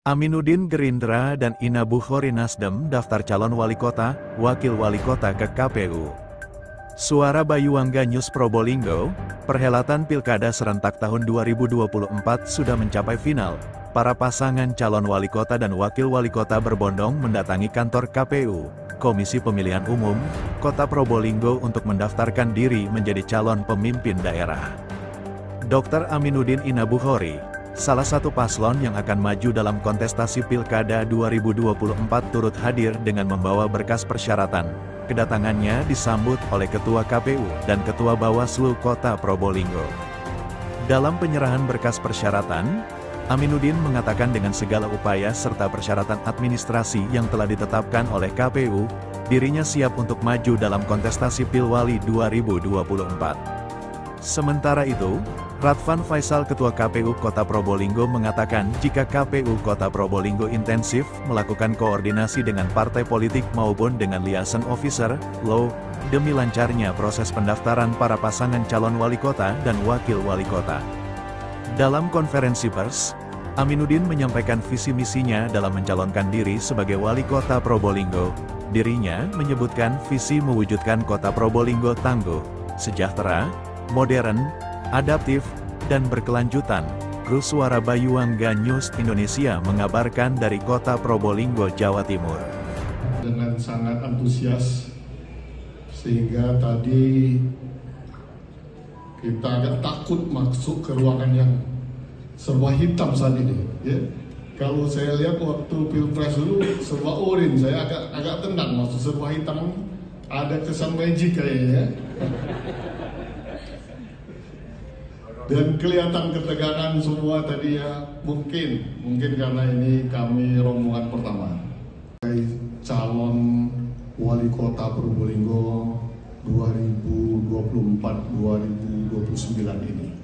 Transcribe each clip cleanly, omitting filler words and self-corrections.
Aminuddin Gerindra dan Ina Bukhori Nasdem daftar calon wali kota, wakil wali kota ke KPU. Suara Bayuangga News Probolinggo, perhelatan Pilkada serentak tahun 2024 sudah mencapai final. Para pasangan calon wali kota dan wakil wali kota berbondong mendatangi kantor KPU, Komisi Pemilihan Umum, Kota Probolinggo untuk mendaftarkan diri menjadi calon pemimpin daerah. Dr. Aminuddin Ina Bukhori, salah satu paslon yang akan maju dalam kontestasi Pilkada 2024 turut hadir dengan membawa berkas persyaratan. Kedatangannya disambut oleh Ketua KPU dan Ketua Bawaslu Kota Probolinggo. Dalam penyerahan berkas persyaratan, Aminuddin mengatakan dengan segala upaya serta persyaratan administrasi yang telah ditetapkan oleh KPU, dirinya siap untuk maju dalam kontestasi Pilwali 2024. Sementara itu, Radvan Faisal Ketua KPU Kota Probolinggo mengatakan jika KPU Kota Probolinggo intensif melakukan koordinasi dengan partai politik maupun dengan liaison officer, LO, demi lancarnya proses pendaftaran para pasangan calon wali kota dan wakil wali kota. Dalam konferensi pers, Aminuddin menyampaikan visi misinya dalam mencalonkan diri sebagai wali kota Probolinggo. Dirinya menyebutkan visi mewujudkan kota Probolinggo tangguh, sejahtera, modern, adaptif, dan berkelanjutan. Kru Suara Bayuangga News Indonesia mengabarkan dari Kota Probolinggo, Jawa Timur. Dengan sangat antusias, sehingga tadi kita agak takut masuk ke ruangan yang serba hitam saat ini. Ya. Kalau saya lihat waktu Pilpres dulu serba orange, saya agak tenang masuk serba hitam, ada kesan magic kayaknya. Dan kelihatan ketegangan semua tadi ya, mungkin karena ini kami rombongan pertama. Calon wali kota Probolinggo 2024-2029 ini.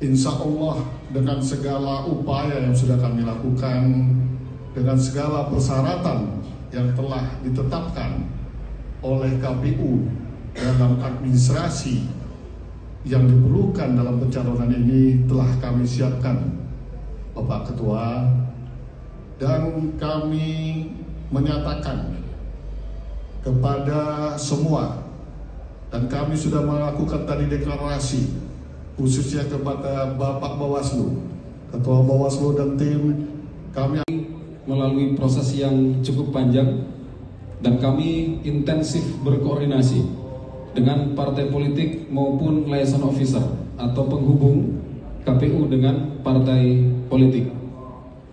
Insya Allah dengan segala upaya yang sudah kami lakukan, dengan segala persyaratan yang telah ditetapkan oleh KPU dalam administrasi yang diperlukan dalam pencalonan ini telah kami siapkan, Bapak Ketua, dan kami menyatakan kepada semua, dan kami sudah melakukan tadi deklarasi, khususnya kepada Bapak Bawaslu, Ketua Bawaslu dan tim kami melalui proses yang cukup panjang, dan kami intensif berkoordinasi dengan partai politik maupun liaison officer atau penghubung KPU dengan partai politik.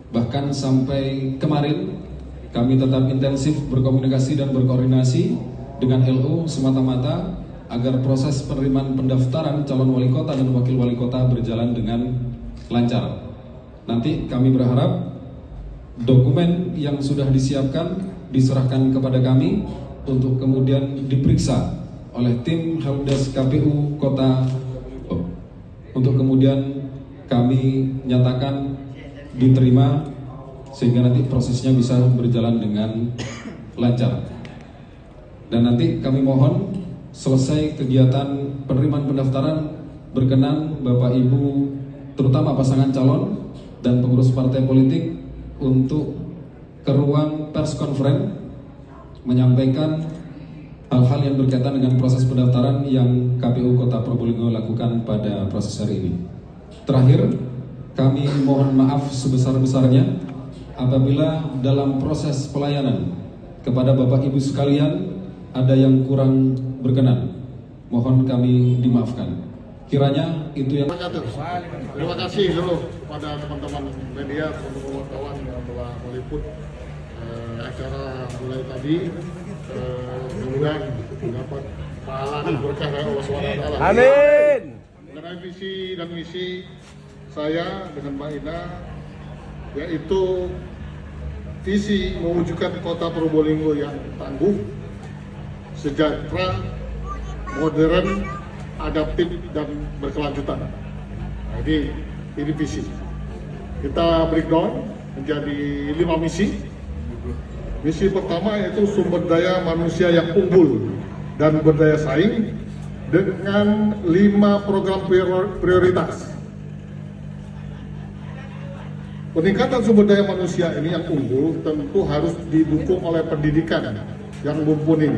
Bahkan sampai kemarin kami tetap intensif berkomunikasi dan berkoordinasi dengan LO semata-mata agar proses penerimaan pendaftaran calon wali kota dan wakil wali kota berjalan dengan lancar. Nanti kami berharap dokumen yang sudah disiapkan diserahkan kepada kami untuk kemudian diperiksa oleh tim Helpdesk KPU Kota, untuk kemudian kami nyatakan diterima sehingga nanti prosesnya bisa berjalan dengan lancar. Dan nanti kami mohon selesai kegiatan penerimaan pendaftaran berkenan Bapak Ibu terutama pasangan calon dan pengurus partai politik untuk ke ruang pers conference menyampaikan hal-hal yang berkaitan dengan proses pendaftaran yang KPU Kota Probolinggo lakukan pada proses hari ini. Terakhir, kami mohon maaf sebesar-besarnya apabila dalam proses pelayanan kepada Bapak Ibu sekalian ada yang kurang berkenan. Mohon kami dimaafkan. Kiranya itu yang... Terima kasih dulu pada teman-teman media, teman-teman wartawan yang telah meliput acara mulai tadi. Mudah-mudahan mendapat pahala dan berkah dari Allah SWT. Amin. Mengenai visi dan misi saya dengan Mbak Ina, yaitu visi mewujudkan kota Probolinggo yang tangguh, sejahtera, modern, adaptif, dan berkelanjutan. Nah, ini visi. Kita breakdown menjadi 5 misi. Misi pertama yaitu sumber daya manusia yang unggul dan berdaya saing dengan 5 program prioritas. Peningkatan sumber daya manusia ini yang unggul tentu harus didukung oleh pendidikan yang mumpuni.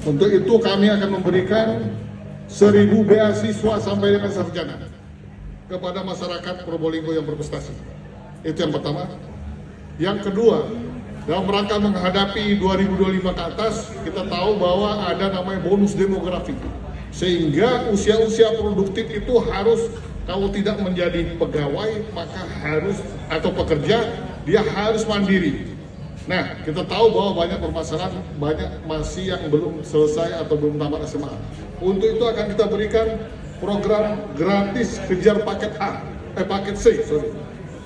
Untuk itu kami akan memberikan 1.000 beasiswa sampai dengan sarjana kepada masyarakat Probolinggo yang berprestasi. Itu yang pertama. Yang kedua, dalam rangka menghadapi 2025 ke atas, kita tahu bahwa ada namanya bonus demografi. Sehingga usia-usia produktif itu harus, kalau tidak menjadi pegawai, maka harus, atau pekerja, dia harus mandiri. Nah, kita tahu bahwa banyak permasalahan, banyak masih yang belum selesai atau belum tamat SMA. Untuk itu akan kita berikan program gratis kejar paket paket C,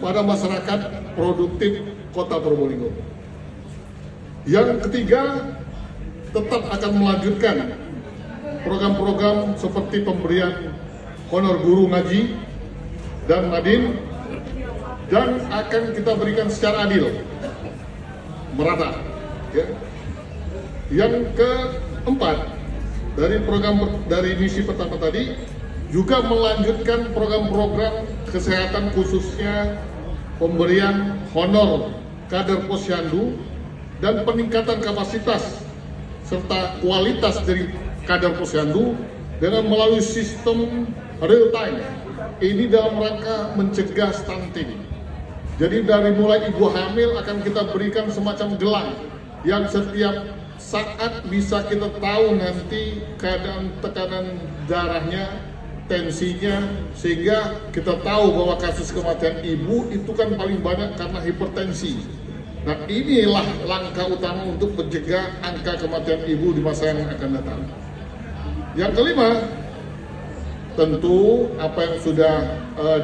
pada masyarakat produktif Kota Probolinggo. Yang ketiga, tetap akan melanjutkan program-program seperti pemberian honor guru ngaji dan madin, dan akan kita berikan secara adil, merata. Ya. Yang keempat, dari misi pertama tadi juga melanjutkan program-program kesehatan, khususnya pemberian honor kader posyandu dan peningkatan kapasitas serta kualitas dari kader posyandu dengan melalui sistem real time. Ini dalam rangka mencegah stunting. Jadi dari mulai ibu hamil akan kita berikan semacam gelang yang setiap saat bisa kita tahu nanti keadaan tekanan darahnya, tensinya, sehingga kita tahu bahwa kasus kematian ibu itu kan paling banyak karena hipertensi. Nah, inilah langkah utama untuk mencegah angka kematian ibu di masa yang akan datang. Yang kelima, tentu apa yang sudah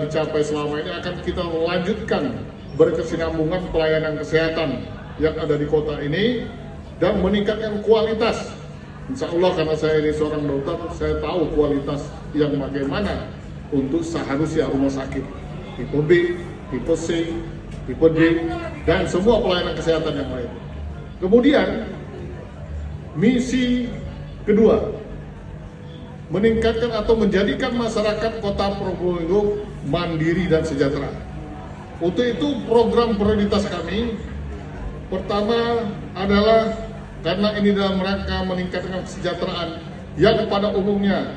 dicapai selama ini akan kita lanjutkan berkesinambungan pelayanan kesehatan yang ada di kota ini dan meningkatkan kualitas. Insya Allah, karena saya ini seorang dokter, saya tahu kualitas yang bagaimana untuk seharusnya rumah sakit tipe B, tipe C, tipe D, dan semua pelayanan kesehatan yang lain. Kemudian, misi kedua, meningkatkan atau menjadikan masyarakat Kota Probolinggo mandiri dan sejahtera. Untuk itu program prioritas kami, pertama adalah karena ini dalam rangka meningkatkan kesejahteraan yang pada umumnya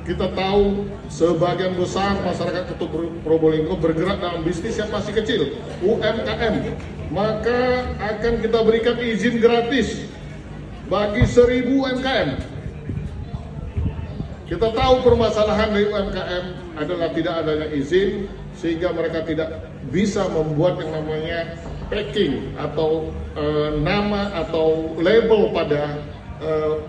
kita tahu sebagian besar masyarakat Kota Probolinggo bergerak dalam bisnis yang masih kecil, UMKM. Maka akan kita berikan izin gratis bagi 1.000 UMKM. Kita tahu permasalahan dari UMKM adalah tidak adanya izin, sehingga mereka tidak bisa membuat yang namanya packing atau nama atau label pada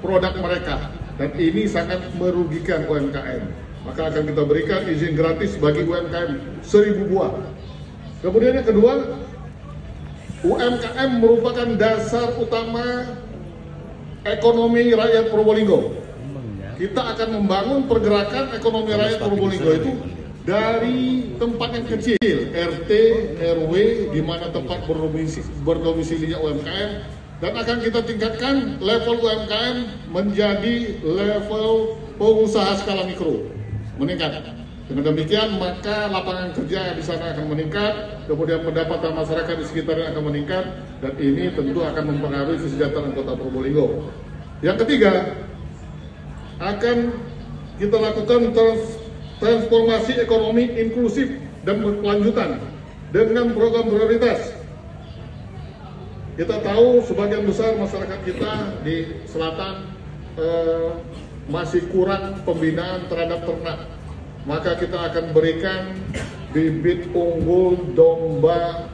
produk mereka, dan ini sangat merugikan UMKM. Maka akan kita berikan izin gratis bagi UMKM 1.000 buah. Kemudian yang kedua, UMKM merupakan dasar utama ekonomi rakyat Probolinggo. Kita akan membangun pergerakan ekonomi rakyat Probolinggo itu dari tempat yang kecil, RT, RW, di mana tempat berdomisilinya UMKM, dan akan kita tingkatkan level UMKM menjadi level pengusaha skala mikro, meningkat. Dengan demikian, maka lapangan kerja di sana akan meningkat, kemudian pendapatan masyarakat di sekitarnya akan meningkat, dan ini tentu akan mempengaruhi kesejahteraan Kota Probolinggo. Yang ketiga, akan kita lakukan transformasi ekonomi inklusif dan berkelanjutan dengan program prioritas. Kita tahu sebagian besar masyarakat kita di selatan masih kurang pembinaan terhadap ternak. Maka kita akan berikan bibit unggul domba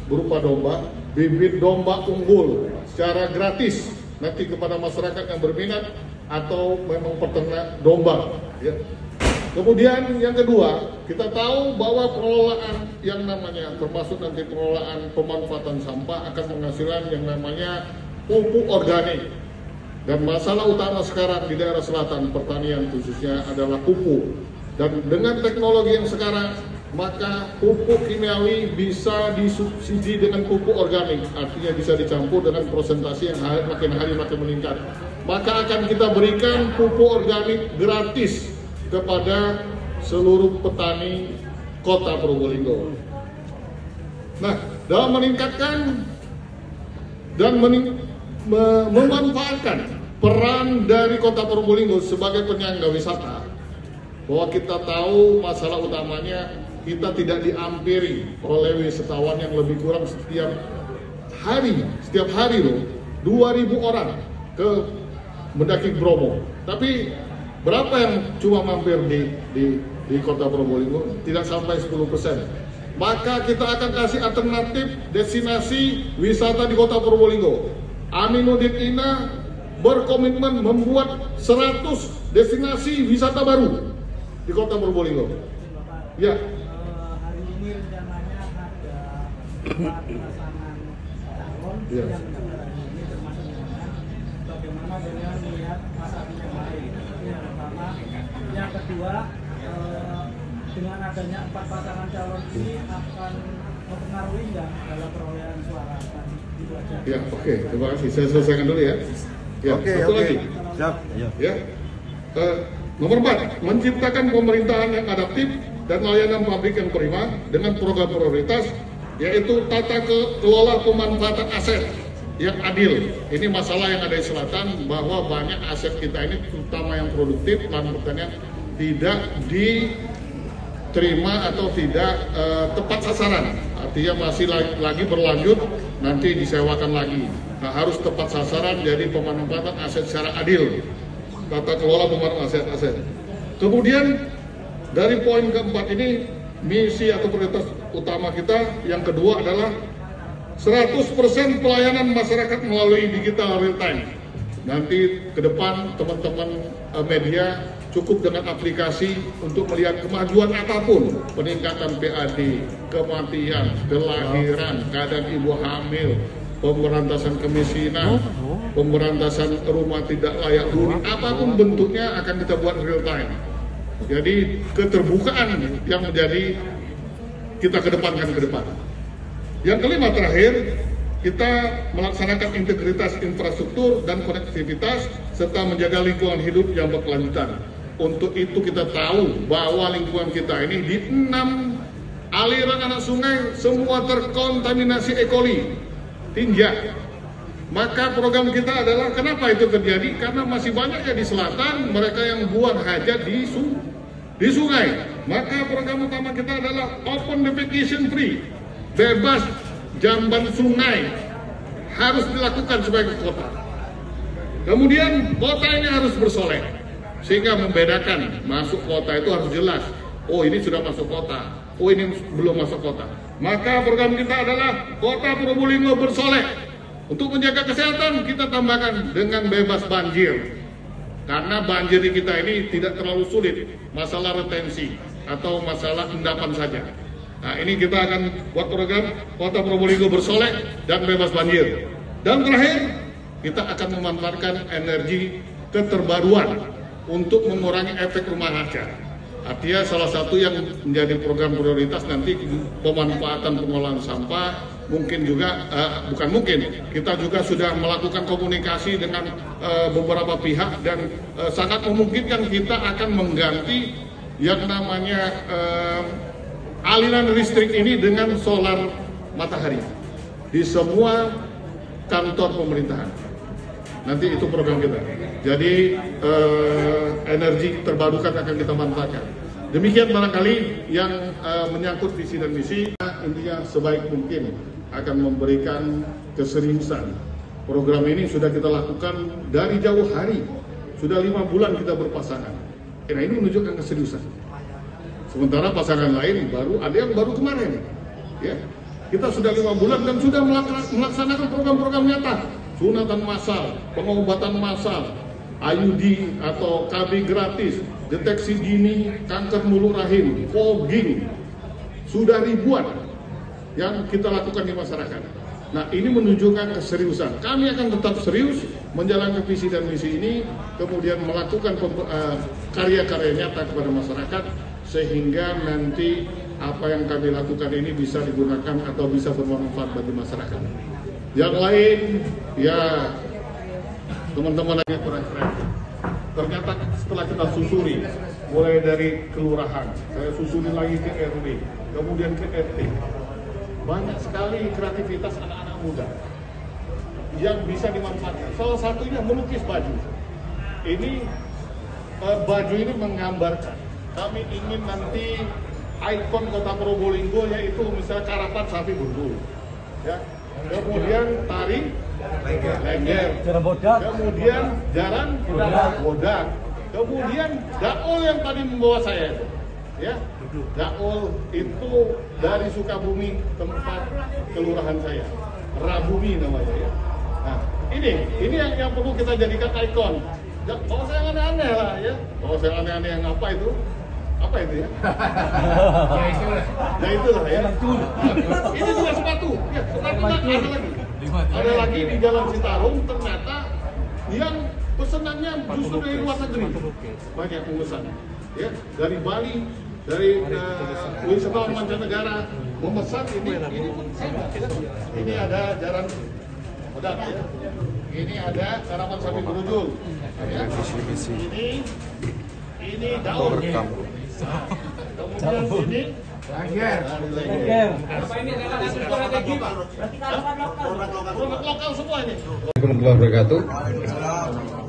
berupa domba, bibit domba unggul secara gratis nanti kepada masyarakat yang berminat atau memang peternak domba. Ya. Kemudian yang kedua, kita tahu bahwa pengelolaan yang namanya, termasuk nanti pengelolaan pemanfaatan sampah, akan menghasilkan yang namanya pupuk organik. Dan masalah utama sekarang di daerah selatan pertanian khususnya adalah pupuk. Dan dengan teknologi yang sekarang, maka pupuk kimiawi bisa disubsidi dengan pupuk organik, artinya bisa dicampur dengan persentase yang makin hari makin meningkat. Maka akan kita berikan pupuk organik gratis kepada seluruh petani Kota Probolinggo. Nah, dalam meningkatkan dan memanfaatkan peran dari Kota Probolinggo sebagai penyangga wisata, bahwa kita tahu masalah utamanya kita tidak diampiri oleh wisatawan yang lebih kurang setiap hari loh 2.000 orang ke mendaki Bromo. Tapi berapa yang cuma mampir di Kota Probolinggo? Tidak sampai 10%. Maka kita akan kasih alternatif destinasi wisata di Kota Probolinggo. Aminuddin Ina berkomitmen membuat 100 destinasi wisata baru di Kota Probolinggo. Ya. Hari ini rencananya ada 4 pasangan calon yang mendaftar ini, termasuk dengan bagaimana dengan melihat masa yang lain. Yang pertama, yang kedua, dengan adanya 4 pasangan calon ini akan mempengaruhi nggak dalam perolehan suara tadi? Itu aja. Ya, oke. Terima kasih. Saya selesaikan dulu ya. Ya, satu lagi. Siap. Ya. Nomor 4, menciptakan pemerintahan yang adaptif dan layanan publik yang prima dengan program prioritas, yaitu tata kelola pemanfaatan aset yang adil. Ini masalah yang ada di selatan, bahwa banyak aset kita ini, terutama yang produktif, lahan pertanian, tidak diterima atau tidak tepat sasaran. Artinya masih lagi berlanjut, nanti disewakan lagi. Nah, harus tepat sasaran, jadi pemanfaatan aset secara adil. Tata kelola pemanfaatan aset. Kemudian dari poin keempat ini, misi atau prioritas utama kita yang kedua adalah 100% pelayanan masyarakat melalui digital real time. Nanti ke depan teman-teman media cukup dengan aplikasi untuk melihat kemajuan apapun, peningkatan PAD, kematian, kelahiran, keadaan ibu hamil, pemberantasan kemiskinan, pemberantasan rumah tidak layak huni, apapun bentuknya akan kita buat real time. Jadi keterbukaan yang menjadi kita kedepankan ke depan. Yang kelima terakhir, kita melaksanakan integritas infrastruktur dan konektivitas serta menjaga lingkungan hidup yang berkelanjutan. Untuk itu kita tahu bahwa lingkungan kita ini di 6 aliran anak sungai semua terkontaminasi E. coli, tinja. Maka program kita adalah, kenapa itu terjadi? Karena masih banyak ya di selatan mereka yang buang hajat di sungai. Maka program utama kita adalah open defecation free, bebas jamban sungai, harus dilakukan sebagai kota. Kemudian kota ini harus bersolek, sehingga membedakan masuk kota itu harus jelas. Oh, ini sudah masuk kota, oh ini belum masuk kota. Maka program kita adalah Kota Probolinggo bersolek. Untuk menjaga kesehatan kita tambahkan dengan bebas banjir. Karena banjir di kita ini tidak terlalu sulit, masalah retensi atau masalah endapan saja. Nah, ini kita akan buat program Kota Probolinggo bersolek dan bebas banjir. Dan terakhir, kita akan memanfaatkan energi keterbaruan untuk mengurangi efek rumah kaca. Artinya salah satu yang menjadi program prioritas nanti pemanfaatan pengolahan sampah, mungkin juga, bukan mungkin, kita juga sudah melakukan komunikasi dengan beberapa pihak dan sangat memungkinkan kita akan mengganti yang namanya aliran listrik ini dengan solar matahari di semua kantor pemerintahan. Nanti itu program kita. Jadi energi terbarukan akan kita manfaatkan. Demikian barangkali yang menyangkut visi dan misi. Intinya sebaik mungkin akan memberikan keseriusan. Program ini sudah kita lakukan dari jauh hari. Sudah 5 bulan kita berpasangan. Nah, ini menunjukkan keseriusan. Sementara pasangan lain ada yang baru kemarin. Ya, kita sudah 5 bulan dan sudah melaksanakan program-program nyata. Sunatan massal, pengobatan massal, IUD atau KB gratis, deteksi dini kanker mulut rahim, fogging, sudah ribuan yang kita lakukan di masyarakat. Nah, ini menunjukkan keseriusan. Kami akan tetap serius menjalankan visi dan misi ini, kemudian melakukan karya-karya nyata kepada masyarakat, sehingga nanti apa yang kami lakukan ini bisa digunakan atau bisa bermanfaat bagi masyarakat. Yang lain, ya teman-teman lagi keren-keren. Ternyata setelah kita susuri, mulai dari kelurahan, saya susuri lagi ke RW, kemudian ke RT. banyak sekali kreativitas anak-anak muda yang bisa dimanfaatkan. Salah satunya melukis baju. Ini baju ini menggambarkan kami ingin nanti ikon kota Probolinggo yaitu misalnya karapan sapi buntu, ya. Kemudian tari lengger, kemudian jalan bodak, kemudian daul yang tadi membawa saya itu, ya. Daul itu dari Sukabumi, tempat kelurahan saya, Rabumi namanya, ya. Nah, ini yang perlu kita jadikan ikon. Kalau saya aneh-aneh lah, ya. Kalau saya aneh-aneh yang apa itu ya? Ya itulah ya. Ini juga sepatu. Ya, sepatu ada lagi di Jalan Citarum, ternyata yang pesenannya justru dari luar negeri. Banyak pemesan. Ya, dari Bali, dari wisatawan mancanegara memesan ini pun sama. Ini ada jalan bodak, ya. Ini ada karapan sapi berujul. Ya. Ini daun. Kemudian ini lengger. Apa ini strategi? Produk lokal semua ini. Assalamualaikum warahmatullahi wabarakatuh.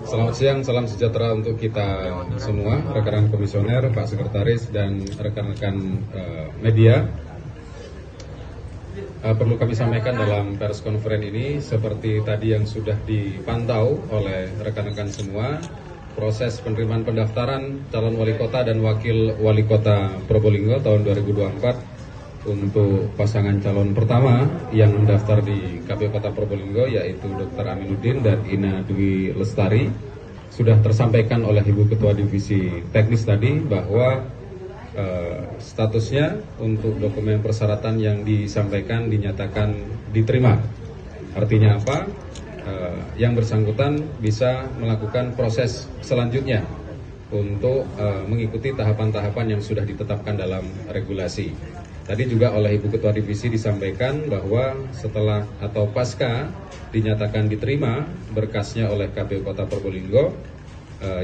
Selamat siang, salam sejahtera untuk kita semua, rekan-rekan komisioner, Pak Sekretaris, dan rekan-rekan media. Perlu kami sampaikan dalam pers conference ini, seperti tadi yang sudah dipantau oleh rekan-rekan semua, proses penerimaan pendaftaran calon wali kota dan wakil wali kota Probolinggo tahun 2024 untuk pasangan calon pertama yang mendaftar di KPU Kota Probolinggo yaitu Dr. Aminuddin dan Ina Dwi Lestari sudah tersampaikan oleh Ibu Ketua Divisi Teknis tadi bahwa statusnya untuk dokumen persyaratan yang disampaikan dinyatakan diterima. Artinya apa? Yang bersangkutan bisa melakukan proses selanjutnya untuk mengikuti tahapan-tahapan yang sudah ditetapkan dalam regulasi. Tadi juga oleh Ibu Ketua Divisi disampaikan bahwa setelah atau pasca dinyatakan diterima berkasnya oleh KPU Kota Probolinggo,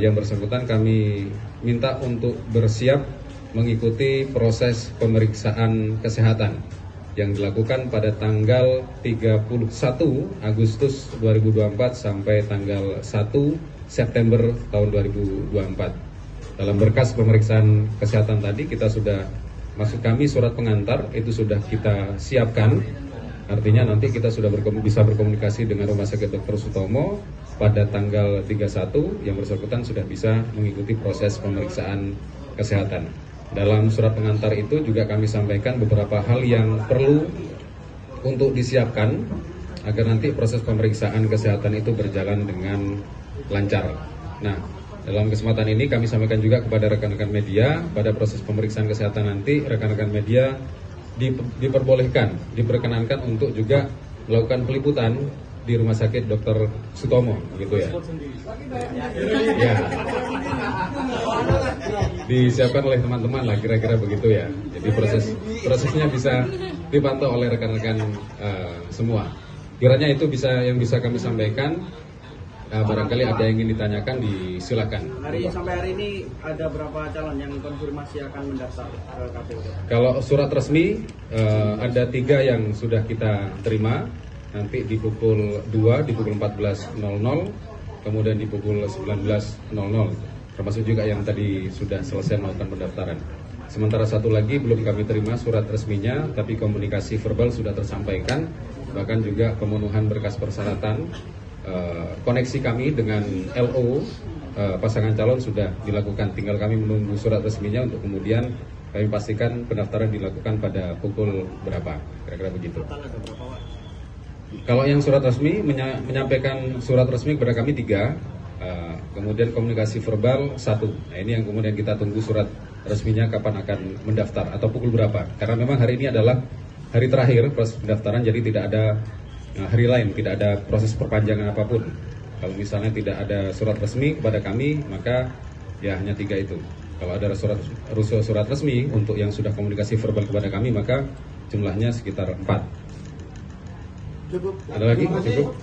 yang bersangkutan kami minta untuk bersiap mengikuti proses pemeriksaan kesehatan yang dilakukan pada tanggal 31 Agustus 2024 sampai tanggal 1 September tahun 2024. Dalam berkas pemeriksaan kesehatan tadi kita sudah maksud kami surat pengantar itu sudah kita siapkan. Artinya nanti kita sudah bisa berkomunikasi dengan Rumah Sakit Dr. Sutomo pada tanggal 31 yang bersangkutan sudah bisa mengikuti proses pemeriksaan kesehatan. Dalam surat pengantar itu juga kami sampaikan beberapa hal yang perlu untuk disiapkan agar nanti proses pemeriksaan kesehatan itu berjalan dengan lancar. Nah, dalam kesempatan ini kami sampaikan juga kepada rekan-rekan media, pada proses pemeriksaan kesehatan nanti rekan-rekan media diperkenankan untuk juga melakukan peliputan di Rumah Sakit Dr. Sutomo, begitu ya. Ya. Disiapkan oleh teman-teman lah, kira-kira begitu ya. Jadi prosesnya bisa dipantau oleh rekan-rekan semua. Kiranya itu yang bisa kami sampaikan. Barangkali ada yang ingin ditanyakan, disilakan. Sampai hari ini ada berapa calon yang konfirmasi akan mendaftar ke KPU? Kalau surat resmi ada 3 yang sudah kita terima. Nanti di pukul 2, di pukul 14.00, kemudian di pukul 19.00. Termasuk juga yang tadi sudah selesai melakukan pendaftaran. Sementara satu lagi belum kami terima surat resminya, tapi komunikasi verbal sudah tersampaikan. Bahkan juga pemenuhan berkas persyaratan, koneksi kami dengan LO pasangan calon sudah dilakukan. Tinggal kami menunggu surat resminya untuk kemudian kami pastikan pendaftaran dilakukan pada pukul berapa. Kira-kira begitu. Kalau yang surat resmi menyampaikan surat resmi kepada kami 3, kemudian komunikasi verbal 1. Nah, ini yang kemudian kita tunggu surat resminya kapan akan mendaftar atau pukul berapa. Karena memang hari ini adalah hari terakhir proses pendaftaran, jadi tidak ada hari lain, tidak ada proses perpanjangan apapun. Kalau misalnya tidak ada surat resmi kepada kami, maka ya hanya 3 itu. Kalau ada surat resmi untuk yang sudah komunikasi verbal kepada kami, maka jumlahnya sekitar 4. Cukup. Ada lagi? Cukup.